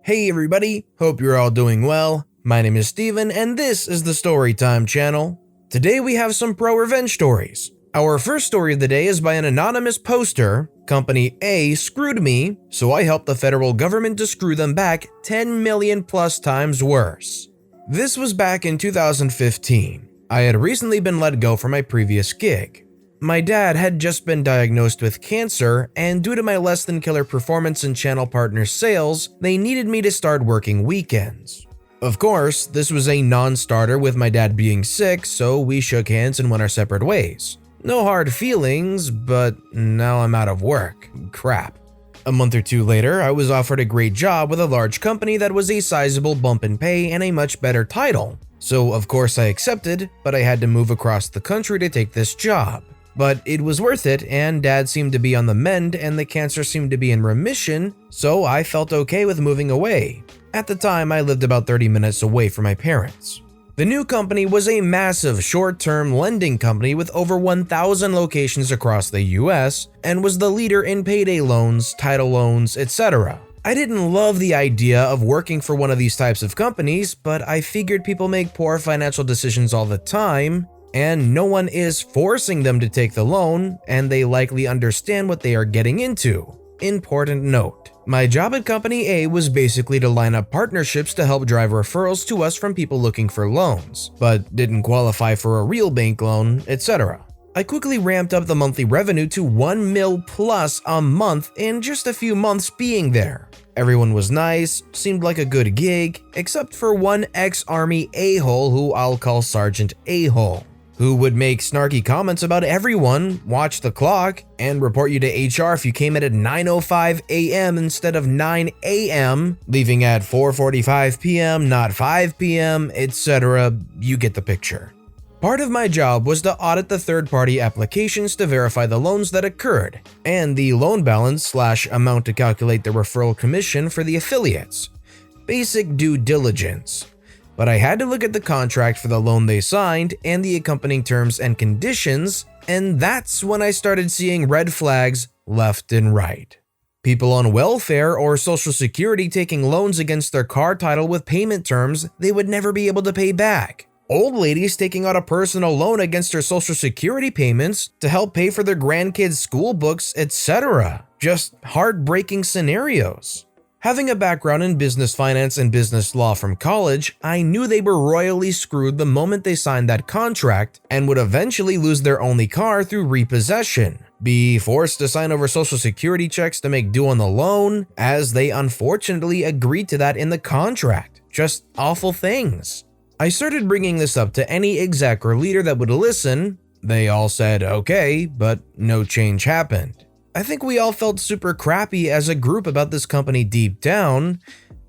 Hey everybody, hope you're all doing well. My name is Steven and this is the Storytime channel. Today we have some pro-revenge stories. Our first story of the day is by an anonymous poster. Company A screwed me, so I helped the federal government to screw them back 10 million plus times worse. This was back in 2015. I had recently been let go from my previous gig. My dad had just been diagnosed with cancer, and due to my less than killer performance in channel partner sales, they needed me to start working weekends. Of course, this was a non-starter with my dad being sick, so we shook hands and went our separate ways. No hard feelings, but now I'm out of work. Crap. A month or two later, I was offered a great job with a large company that was a sizable bump in pay and a much better title. So of course I accepted, but I had to move across the country to take this job. But it was worth it, and Dad seemed to be on the mend and the cancer seemed to be in remission, so I felt okay with moving away. At the time, I lived about 30 minutes away from my parents. The new company was a massive short-term lending company with over 1,000 locations across the US and was the leader in payday loans, title loans, etc. I didn't love the idea of working for one of these types of companies, but I figured people make poor financial decisions all the time, and no one is forcing them to take the loan, and they likely understand what they are getting into. Important note: my job at Company A was basically to line up partnerships to help drive referrals to us from people looking for loans, but didn't qualify for a real bank loan, etc. I quickly ramped up the monthly revenue to 1 mil plus a month in just a few months being there. Everyone was nice, seemed like a good gig, except for one ex-army a-hole who I'll call Sergeant A-hole, who would make snarky comments about everyone, watch the clock, and report you to HR if you came in at 9:05 a.m. instead of 9 a.m., leaving at 4:45 p.m., not 5 p.m., etc. You get the picture. Part of my job was to audit the third-party applications to verify the loans that occurred, and the loan balance / amount to calculate the referral commission for the affiliates. Basic due diligence. But I had to look at the contract for the loan they signed and the accompanying terms and conditions, and that's when I started seeing red flags left and right. People on welfare or social security taking loans against their car title with payment terms they would never be able to pay back. Old ladies taking out a personal loan against their social security payments to help pay for their grandkids' school books, etc. Just heartbreaking scenarios. Having a background in business finance and business law from college, I knew they were royally screwed the moment they signed that contract and would eventually lose their only car through repossession, be forced to sign over social security checks to make due on the loan, as they unfortunately agreed to that in the contract. Just awful things. I started bringing this up to any exec or leader that would listen. They all said okay, but no change happened. I think we all felt super crappy as a group about this company deep down,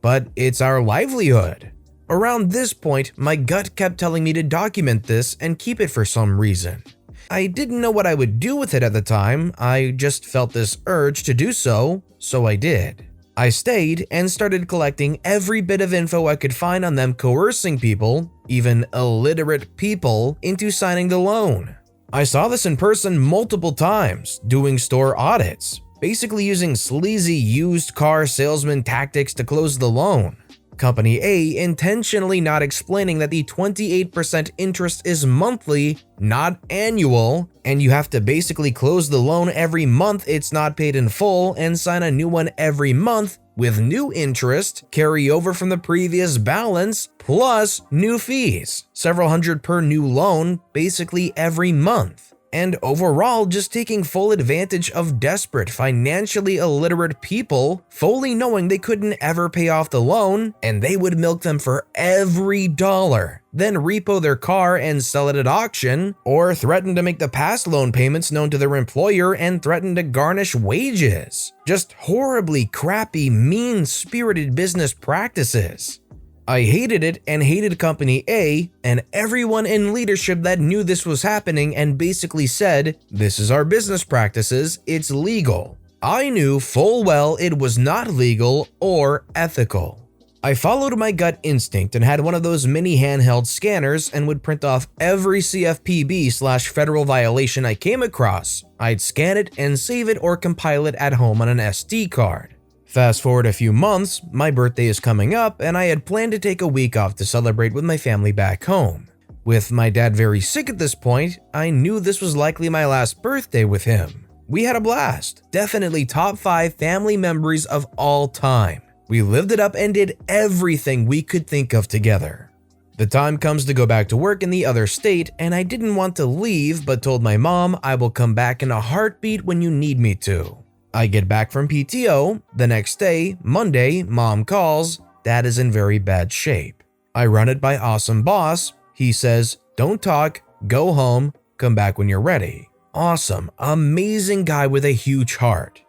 but it's our livelihood. Around this point, my gut kept telling me to document this and keep it for some reason. I didn't know what I would do with it at the time, I just felt this urge to do so I did. I stayed and started collecting every bit of info I could find on them coercing people, even illiterate people, into signing the loan. I saw this in person multiple times, doing store audits, basically using sleazy used car salesman tactics to close the loan. Company A intentionally not explaining that the 28% interest is monthly, not annual, and you have to basically close the loan every month it's not paid in full and sign a new one every month with new interest, carry over from the previous balance, plus new fees, several hundred per new loan, basically every month. And overall, just taking full advantage of desperate, financially illiterate people, fully knowing they couldn't ever pay off the loan, and they would milk them for every dollar, then repo their car and sell it at auction, or threaten to make the past loan payments known to their employer and threaten to garnish wages. Just horribly crappy, mean-spirited business practices. I hated it and hated Company A and everyone in leadership that knew this was happening and basically said, "This is our business practices, it's legal." I knew full well it was not legal or ethical. I followed my gut instinct and had one of those mini handheld scanners and would print off every CFPB/federal violation I came across. I'd scan it and save it or compile it at home on an SD card. Fast forward a few months, my birthday is coming up and I had planned to take a week off to celebrate with my family back home. With my dad very sick at this point, I knew this was likely my last birthday with him. We had a blast, definitely top 5 family memories of all time. We lived it up and did everything we could think of together. The time comes to go back to work in the other state and I didn't want to leave but told my mom I will come back in a heartbeat when you need me to. I get back from PTO, the next day, Monday, mom calls, dad is in very bad shape. I run it by awesome boss, he says, don't talk, go home, come back when you're ready. Awesome, amazing guy with a huge heart.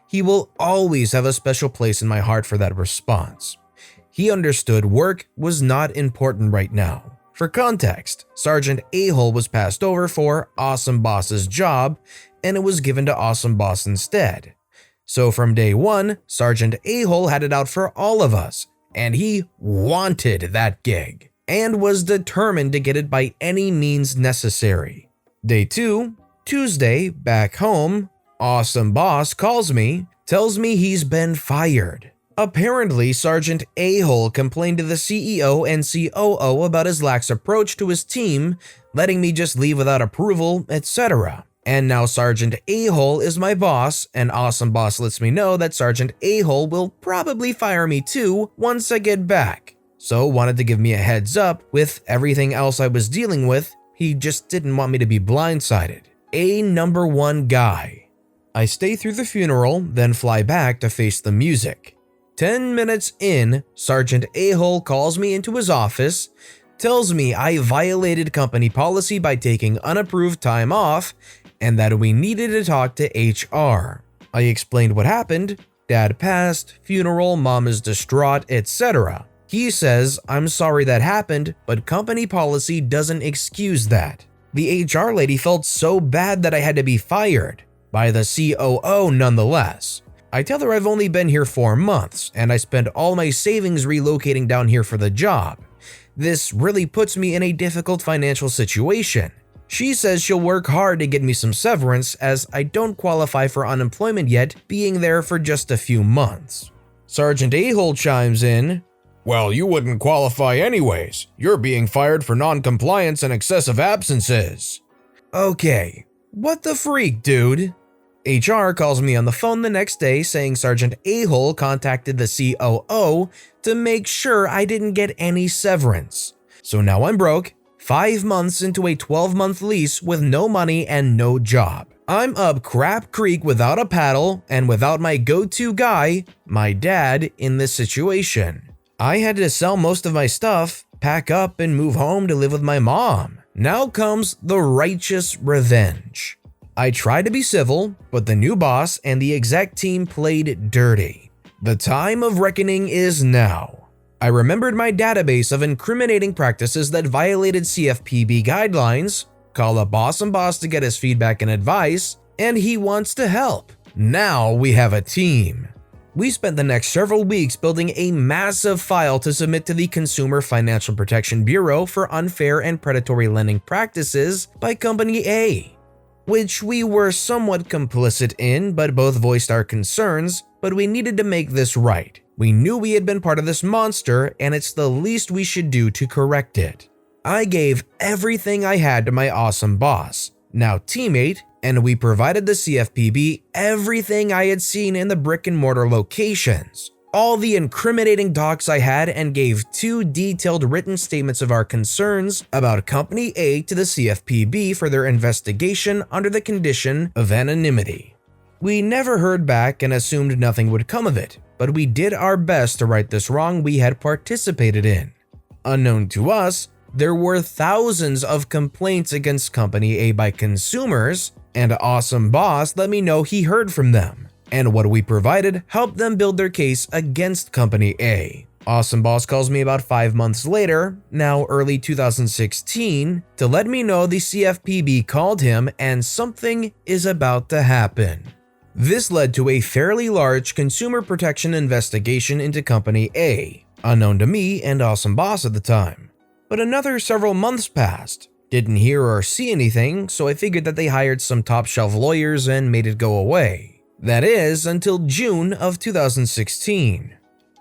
He will always have a special place in my heart for that response. He understood work was not important right now. For context, Sergeant A-hole was passed over for Awesome Boss's job and it was given to Awesome Boss instead. So from day one, Sergeant A-hole had it out for all of us, and he wanted that gig, and was determined to get it by any means necessary. Day 2, Tuesday, back home, Awesome Boss calls me, tells me he's been fired. Apparently, Sergeant A-hole complained to the CEO and COO about his lax approach to his team, letting me just leave without approval, etc. And now Sergeant A-hole is my boss, and Awesome Boss lets me know that Sergeant A-hole will probably fire me too once I get back. So wanted to give me a heads up with everything else I was dealing with, he just didn't want me to be blindsided. A number 1 guy. I stay through the funeral, then fly back to face the music. 10 minutes in, Sergeant A-hole calls me into his office, tells me I violated company policy by taking unapproved time off, and that we needed to talk to HR. I explained what happened, dad passed, funeral, mom is distraught, etc. He says, I'm sorry that happened, but company policy doesn't excuse that. The HR lady felt so bad that I had to be fired, by the COO nonetheless. I tell her I've only been here 4 months, and I spent all my savings relocating down here for the job. This really puts me in a difficult financial situation. She says she'll work hard to get me some severance as I don't qualify for unemployment yet, being there for just a few months. Sergeant A-hole chimes in, well, you wouldn't qualify anyways. You're being fired for non-compliance and excessive absences. Okay, what the freak, dude? HR calls me on the phone the next day saying Sergeant A-hole contacted the COO to make sure I didn't get any severance. So now I'm broke, 5 months into a 12-month lease with no money and no job. I'm up crap creek without a paddle and without my go-to guy, my dad, in this situation. I had to sell most of my stuff, pack up, and move home to live with my mom. Now comes the righteous revenge. I tried to be civil, but the new boss and the exec team played dirty. The time of reckoning is now. I remembered my database of incriminating practices that violated CFPB guidelines, call up Awesome Boss to get his feedback and advice, and he wants to help. Now we have a team. We spent the next several weeks building a massive file to submit to the Consumer Financial Protection Bureau for unfair and predatory lending practices by Company A, which we were somewhat complicit in, but both voiced our concerns, but we needed to make this right. We knew we had been part of this monster, and it's the least we should do to correct it. I gave everything I had to my awesome boss, now teammate, and we provided the CFPB everything I had seen in the brick and mortar locations, all the incriminating docs I had, and gave 2 detailed written statements of our concerns about Company A to the CFPB for their investigation under the condition of anonymity. We never heard back and assumed nothing would come of it, but we did our best to right this wrong we had participated in. Unknown to us, there were thousands of complaints against Company A by consumers, and Awesome Boss let me know he heard from them, and what we provided helped them build their case against Company A. Awesome Boss calls me about 5 months later, now early 2016, to let me know the CFPB called him and something is about to happen. This led to a fairly large consumer protection investigation into Company A, unknown to me and Awesome Boss at the time. But another several months passed. Didn't hear or see anything, so I figured that they hired some top-shelf lawyers and made it go away. That is, until June of 2016.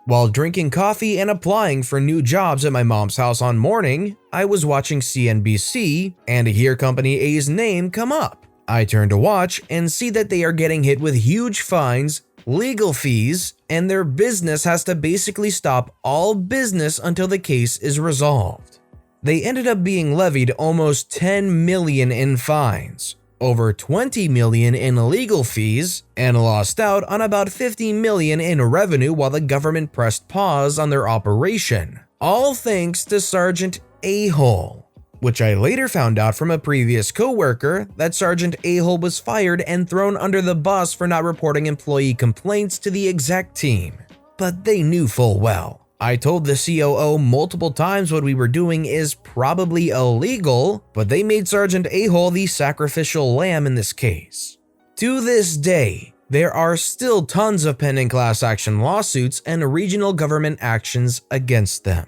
While drinking coffee and applying for new jobs at my mom's house one morning, I was watching CNBC and hear Company A's name come up. I turn to watch and see that they are getting hit with huge fines, legal fees, and their business has to basically stop all business until the case is resolved. They ended up being levied almost $10 million in fines, over $20 million in legal fees, and lost out on about $50 million in revenue while the government pressed pause on their operation, all thanks to Sergeant A-Hole, which I later found out from a previous coworker that Sergeant A-Hole was fired and thrown under the bus for not reporting employee complaints to the exec team. But they knew full well. I told the COO multiple times what we were doing is probably illegal, but they made Sergeant A-Hole the sacrificial lamb in this case. To this day, there are still tons of pending class action lawsuits and regional government actions against them.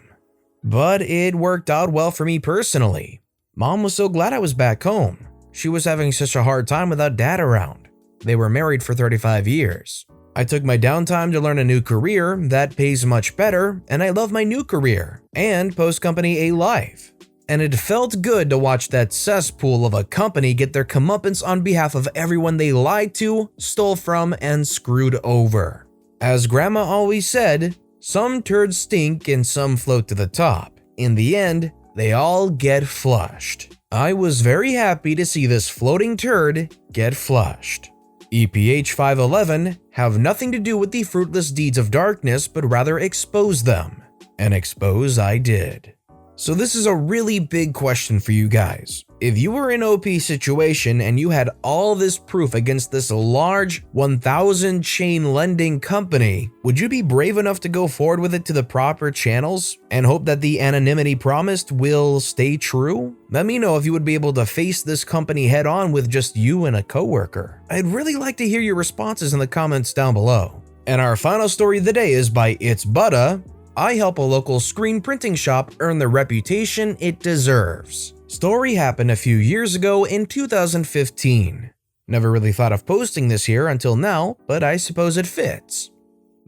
But it worked out well for me personally. Mom was so glad I was back home. She was having such a hard time without Dad around. They were married for 35 years. I took my downtime to learn a new career that pays much better, and I love my new career and post-Company A life. And it felt good to watch that cesspool of a company get their comeuppance on behalf of everyone they lied to, stole from, and screwed over. As Grandma always said, some turds stink and some float to the top. In the end, they all get flushed. I was very happy to see this floating turd get flushed. EPH 511 have nothing to do with the fruitless deeds of darkness, but rather expose them. And expose I did. So this is a really big question for you guys. If you were in an OP situation and you had all this proof against this large 1,000 chain lending company, would you be brave enough to go forward with it to the proper channels and hope that the anonymity promised will stay true? Let me know if you would be able to face this company head on with just you and a coworker. I'd really like to hear your responses in the comments down below. And our final story of the day is by itsbudda. I help a local screen printing shop earn the reputation it deserves. Story happened a few years ago in 2015. Never really thought of posting this here until now, but I suppose it fits.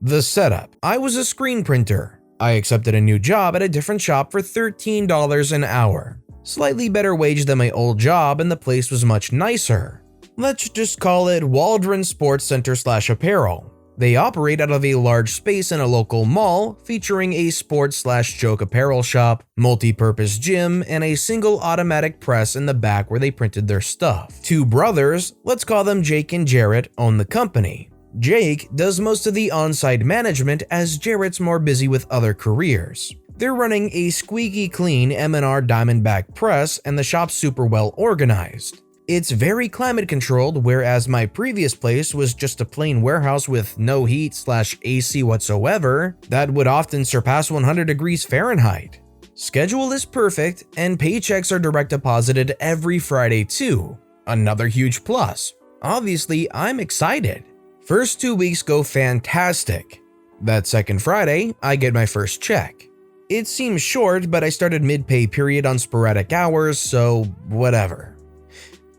The setup. I was a screen printer. I accepted a new job at a different shop for $13 an hour. Slightly better wage than my old job, and the place was much nicer. Let's just call it Waldron Sports Center / Apparel. They operate out of a large space in a local mall featuring a sports / joke apparel shop, multi-purpose gym, and a single automatic press in the back where they printed their stuff. Two brothers, let's call them Jake and Jarrett, own the company. Jake does most of the on-site management as Jarrett's more busy with other careers. They're running a squeaky clean M&R Diamondback press and the shop's super well organized. It's very climate controlled, whereas my previous place was just a plain warehouse with no heat / AC whatsoever that would often surpass 100 degrees Fahrenheit. Schedule is perfect and paychecks are direct deposited every Friday too. Another huge plus. Obviously, I'm excited. First 2 weeks go fantastic. That second Friday, I get my first check. It seems short, but I started mid-pay period on sporadic hours, so whatever.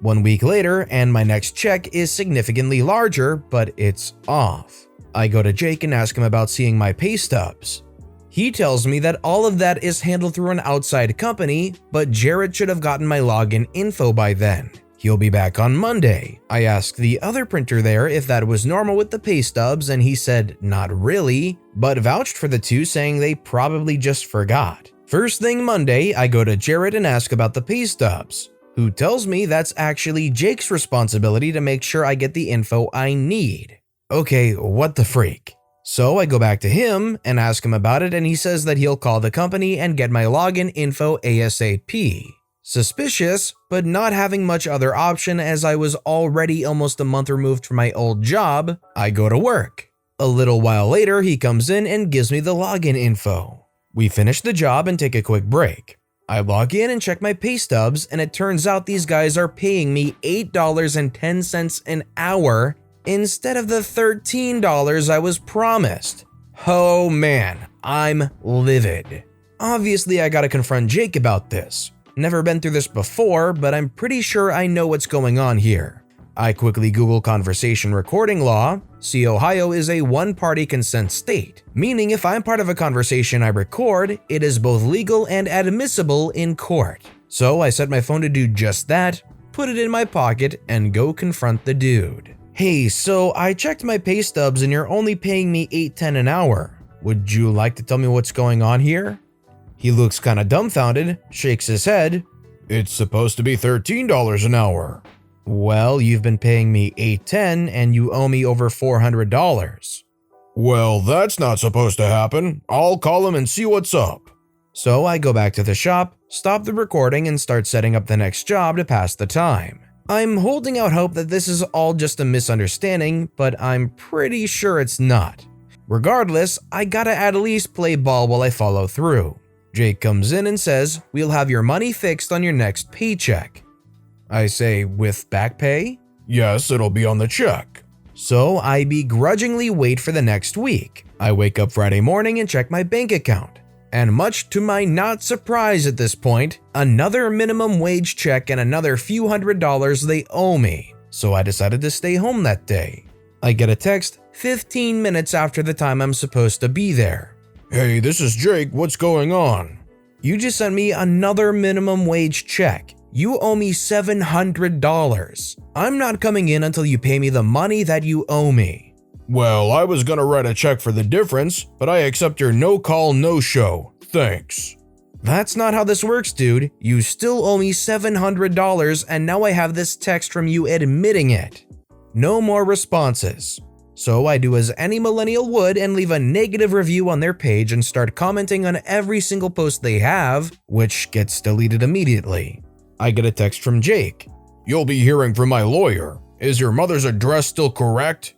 1 week later, and my next check is significantly larger, but it's off. I go to Jake and ask him about seeing my pay stubs. He tells me that all of that is handled through an outside company, but Jarrett should have gotten my login info by then. He'll be back on Monday. I asked the other printer there if that was normal with the pay stubs, and he said not really, but vouched for the two, saying they probably just forgot. First thing Monday, I go to Jarrett and ask about the pay stubs, who tells me that's actually Jake's responsibility to make sure I get the info I need. Okay, what the freak? So I go back to him and ask him about it, and he says that he'll call the company and get my login info ASAP. Suspicious, but not having much other option as I was already almost a month removed from my old job, I go to work. A little while later, he comes in and gives me the login info. We finish the job and take a quick break. I log in and check my pay stubs, and it turns out these guys are paying me $8.10 an hour instead of the $13 I was promised. Oh man, I'm livid. Obviously, I gotta confront Jake about this. Never been through this before, but I'm pretty sure I know what's going on here. I quickly Google conversation recording law. See, Ohio is a one-party consent state, meaning if I'm part of a conversation I record, it is both legal and admissible in court. So I set my phone to do just that, put it in my pocket, and go confront the dude. Hey, so I checked my pay stubs and you're only paying me $8.10 an hour. Would you like to tell me what's going on here? He looks kinda dumbfounded, shakes his head. It's supposed to be $13 an hour. Well, you've been paying me $8.10 and you owe me over $400. Well, that's not supposed to happen. I'll call him and see what's up. So I go back to the shop, stop the recording, and start setting up the next job to pass the time. I'm holding out hope that this is all just a misunderstanding, but I'm pretty sure it's not. Regardless, I gotta at least play ball while I follow through. Jake comes in and says, "We'll have your money fixed on your next paycheck." I say, "With back pay?" "Yes, it'll be on the check." So I begrudgingly wait for the next week. I wake up Friday morning and check my bank account. And much to my not surprise at this point, another minimum wage check and another few $100s they owe me. So I decided to stay home that day. I get a text 15 minutes after the time I'm supposed to be there. "Hey, this is Jake, what's going on?" "You just sent me another minimum wage check. You owe me $700. I'm not coming in until you pay me the money that you owe me." "Well, I was gonna write a check for the difference, but I accept your no call, no show. Thanks." "That's not how this works, dude. You still owe me $700 and now I have this text from you admitting it." No more responses. So I do as any millennial would and leave a negative review on their page and start commenting on every single post they have, which gets deleted immediately. I get a text from Jake. "You'll be hearing from my lawyer. Is your mother's address still correct?"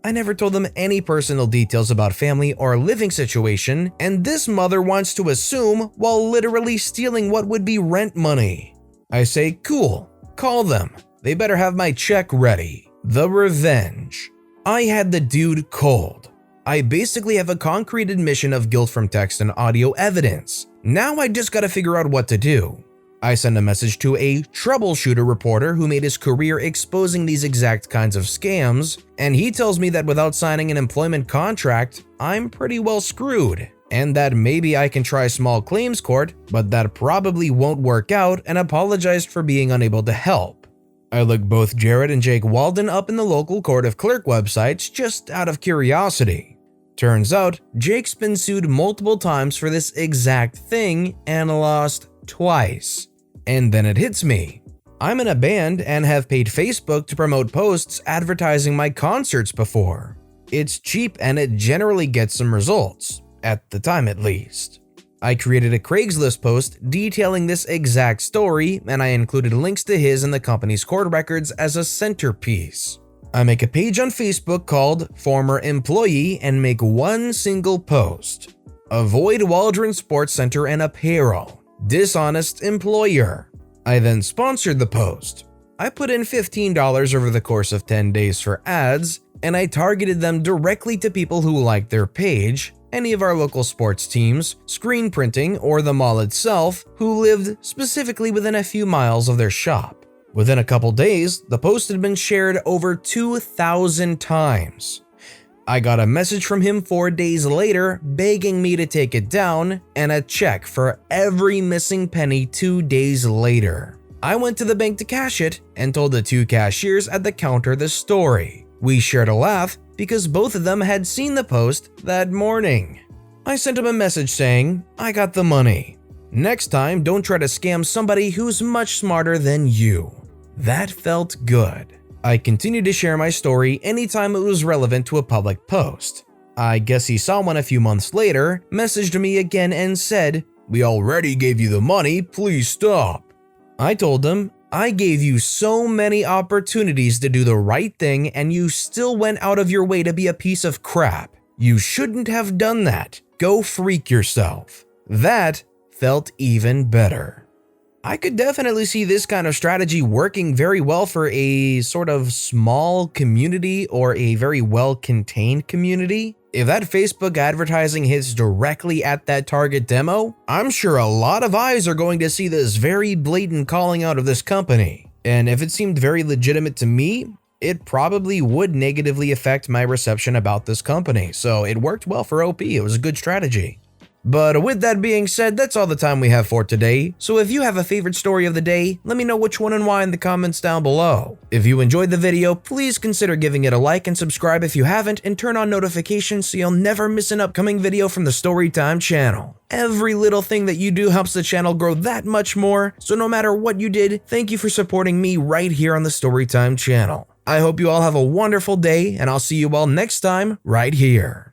I never told them any personal details about family or living situation, and this mother wants to assume while literally stealing what would be rent money. I say, "Cool, call them. They better have my check ready." The revenge. I had the dude cold. I basically have a concrete admission of guilt from text and audio evidence. Now I just gotta figure out what to do. I send a message to a troubleshooter reporter who made his career exposing these exact kinds of scams, and he tells me that without signing an employment contract, I'm pretty well screwed, and that maybe I can try small claims court, but that probably won't work out, and apologized for being unable to help. I looked both Jared and Jake Walden up in the local court of clerk websites just out of curiosity. Turns out, Jake's been sued multiple times for this exact thing and lost twice. And then it hits me. I'm in a band and have paid Facebook to promote posts advertising my concerts before. It's cheap and it generally gets some results, at the time at least. I created a Craigslist post detailing this exact story, and I included links to his and the company's court records as a centerpiece. I make a page on Facebook called Former Employee and make one single post. Avoid Waldron Sports Center and Apparel. Dishonest employer. I then sponsored the post. I put in $15 over the course of 10 days for ads, and I targeted them directly to people who liked their page, any of our local sports teams, screen printing, or the mall itself, who lived specifically within a few miles of their shop. Within a couple days, the post had been shared over 2,000 times. I got a message from him 4 days later begging me to take it down, and a check for every missing penny 2 days later. I went to the bank to cash it and told the two cashiers at the counter the story. We shared a laugh because both of them had seen the post that morning. I sent him a message saying, "I got the money. Next time, don't try to scam somebody who's much smarter than you." That felt good. I continued to share my story anytime it was relevant to a public post. I guess he saw one a few months later, messaged me again and said, "We already gave you the money, please stop." I told him, "I gave you so many opportunities to do the right thing and you still went out of your way to be a piece of crap. You shouldn't have done that. Go freak yourself." That felt even better. I could definitely see this kind of strategy working very well for a sort of small community or a very well-contained community. If that Facebook advertising hits directly at that target demo, I'm sure a lot of eyes are going to see this very blatant calling out of this company. And if it seemed very legitimate to me, it probably would negatively affect my reception about this company, so it worked well for OP. It was a good strategy. But with that being said, that's all the time we have for today, so if you have a favorite story of the day, let me know which one and why in the comments down below. If you enjoyed the video, please consider giving it a like and subscribe if you haven't, and turn on notifications so you'll never miss an upcoming video from the Storytime channel. Every little thing that you do helps the channel grow that much more, so no matter what you did, thank you for supporting me right here on the Storytime channel. I hope you all have a wonderful day, and I'll see you all next time right here.